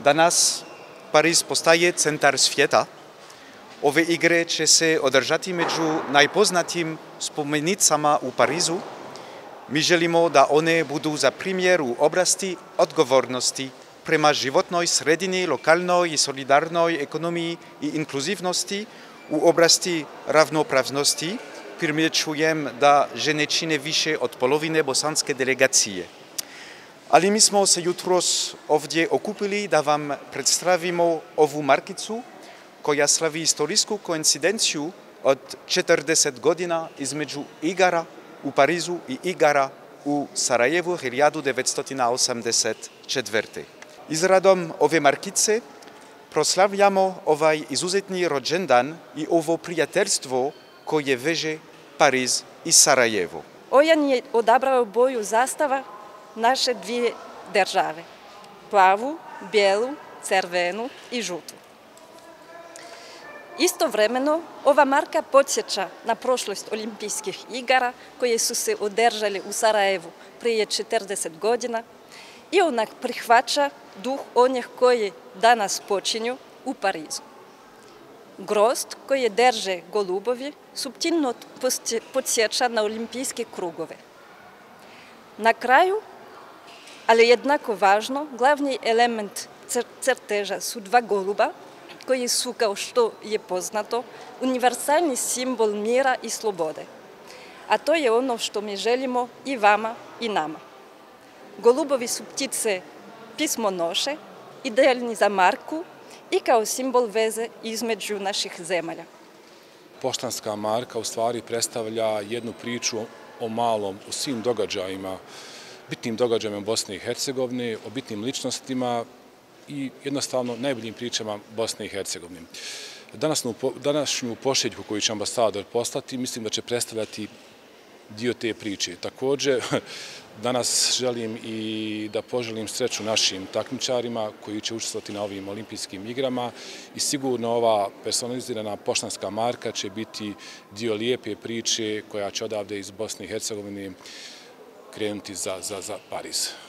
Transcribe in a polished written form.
Danas Pariz postaje centar svijeta. Ove igre će se održati među najpoznatijim spomenicama u Parizu. Mi želimo da one budu za primjer u oblasti odgovornosti prema životnoj sredini, lokalnoj i solidarnoj ekonomiji i inkluzivnosti, u oblasti ravnopravnosti. Primjećujem da žene čine više od polovine bosanske delegacije. Ali mi smo se jutros ovdje okupili da vam predstavimo ovu markicu koja slavi historijsku koincidenciju od 40 godina između igara u Parizu i igara u Sarajevu 1984. Izradom ove markice proslavljamo ovaj izuzetni rođendan i ovo prijateljstvo koje veže Pariz i Sarajevo. Ojan je odabrao boju zastava naše dvije države, plavu, bijelu, crvenu i žutu. Istovremeno, ova marka podsjeća na prošlost olimpijskih igara koje su se održale u Sarajevu prije 40 godina i ona prihvaća duh onih koji danas počinju u Parizu. Grozd koje drže golubovi suptilno podsjeća na olimpijske krugove. Na kraju, ali jednako važno, glavni element crteža su dva goluba koji su, kao što je poznato, univerzalni simbol mira i slobode. A to je ono što mi želimo i vama i nama. Golubovi su ptice pismonoše, idealni za marku i kao simbol veze između naših zemalja. Poštanska marka u stvari predstavlja jednu priču o malom, o svim događajima, bitnim događajima Bosne i Hercegovine, o bitnim ličnostima i jednostavno najboljim pričama Bosne i Hercegovine. Današnju pošiljku koju će ambasador poslati, mislim da će predstavljati dio te priče. Također, danas želim i da poželim sreću našim takmičarima koji će učestvovati na ovim olimpijskim igrama i sigurno ova personalizirana poštanska marka će biti dio lijepe priče koja će odavde iz Bosne i Hercegovine krenuti za Pariz.